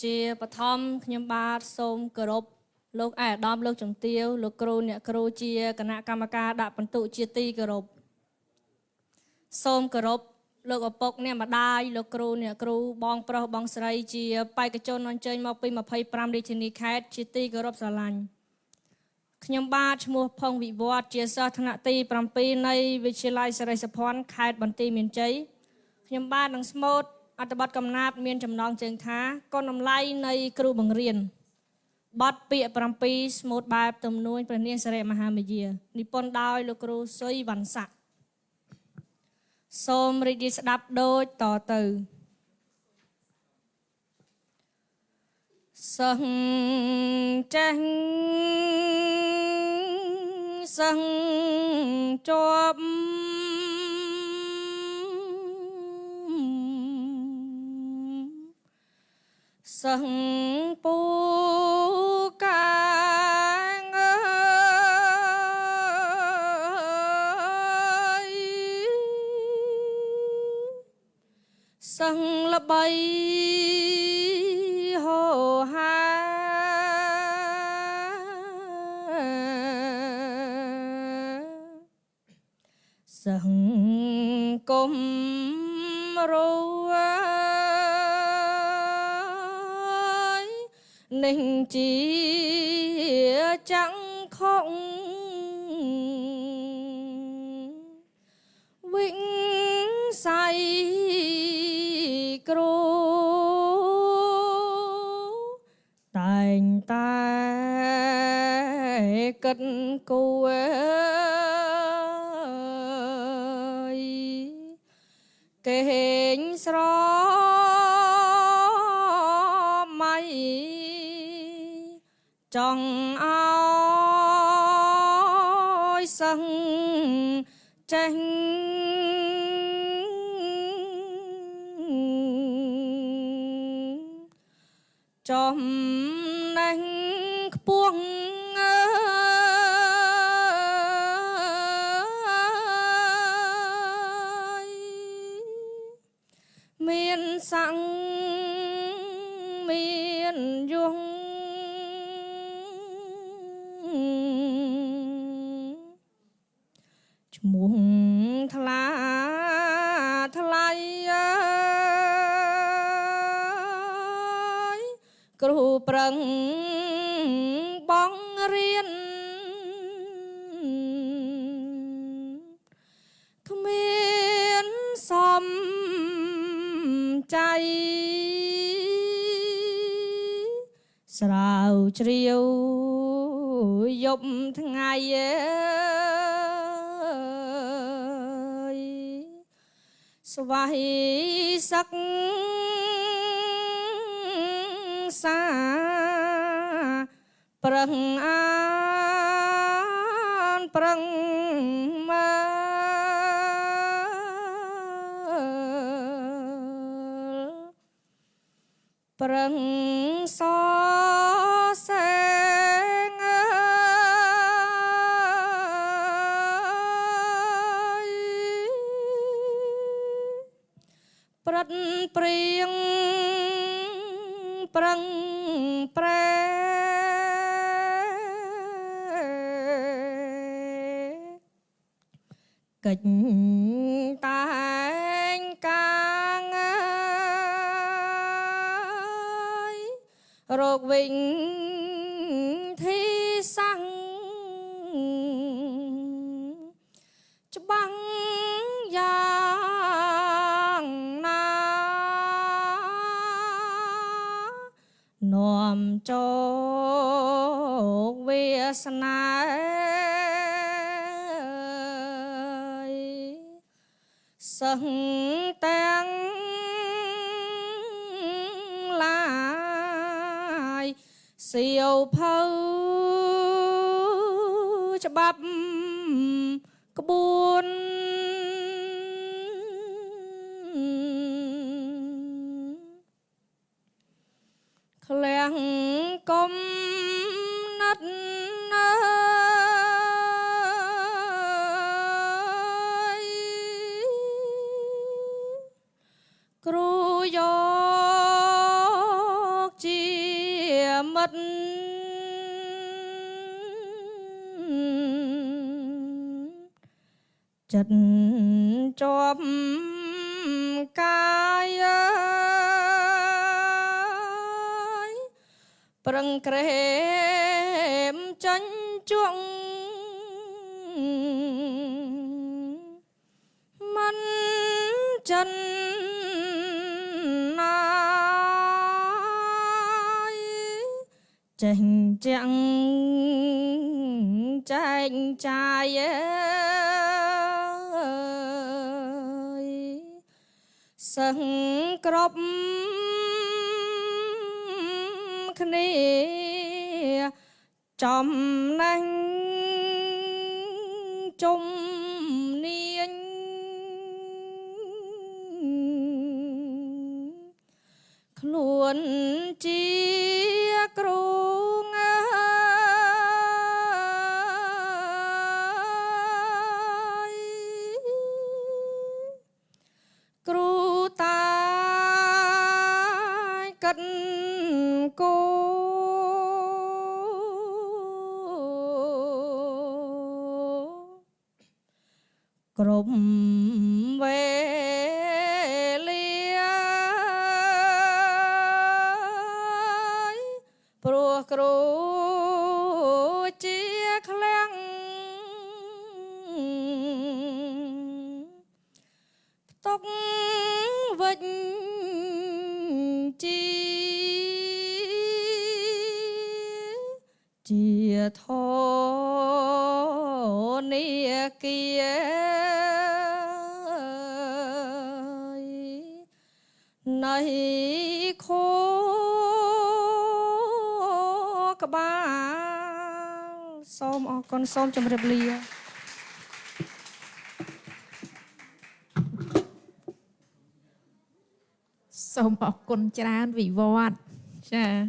ជាបឋមខ្ញុំបាទសូមគោរពលោកឯកឧត្តមលោកជំទាវលោកគ្រូអ្នកគ្រូជាគណៈកម្មការដាក់បន្ទុកជាទីគោរពសូមគោរពលោកឪពុកអ្នកម្ដាយលោកគ្រូអ្នកគ្រូបងប្រុសបងស្រីជាបេក្ខជនអញ្ជើញមកពី25រាជធានីខេត្តជាទីគោរពស្រឡាញ់ខ្ញុំបាទឈ្មោះផុងវិវត្តជាសិស្សថ្នាក់ទី7នៃវិទ្យាល័យសិរីសភ័ណ្ឌខេត្តបន្ទាយមានជ័យខ្ញុំបាទនឹងស្មូតអត្ថបទកំណាព្យមានចំណងជើងថាកុនតម្លៃនៃគ្រូបង្រៀនបទពាក្យ7ស្មូតបែបទំនួញព្រះនាងសិរិមហាមាយានិពន្ធដោយលោកគ្រូសុយវណ្ណស័ក្តិសូមរីករាយស្ដាប់ដូចតទៅសឹងចេះសឹងជាប់សឹងពូកាងសឹងល្បីហោហាសឹងគុំរួនឹងជាចាំងខុងវិស័យគ្រូតែងតែគិតគួរគេងស្រមៃចង់ឲ្យសឹងចេះចំណេះខ្ពស់មានសង្ឃមានយងឈ្មោះថ្លាថ្លៃគ្រូប្រឹងបងរៀនគ្មានសំចៃស្រាវជ្រាវយប់ថ្ងៃស្វ័យសឹកសាប្រឹងអានប្រឹងមើលប្រឹងសរសេងប្រត់ព្រៀងប្រឹងប្រែកិច្ចតែងកាងរកវិញធីសាំងច្បាំងយ៉ាងណានាំចោកវាសនាសឹងទាំងឡាយសៀវភៅច្បាប់ក្បួនឃ្លាំងគំនិតគ្រូយកជា មិត្តចិត្តជាប់កាយប្រឹងក្រែមចាញ់ជក់មិនចិនណាយចេះចាំងចែកចាយសឹងគ្រប់គ្នាចំណេញជំនាញខ្លួនជាគ្រូគ្រូតាកិនគោគ្រប់វេលាព្រោះគ្រូជាឃ្លាំងផ្ទុកវិជ្ជាធនាគារនៃខួក្បាលសូមអរគុណសូមជម្រាបលាសូមអរគុណច្រើនវិវត្តចា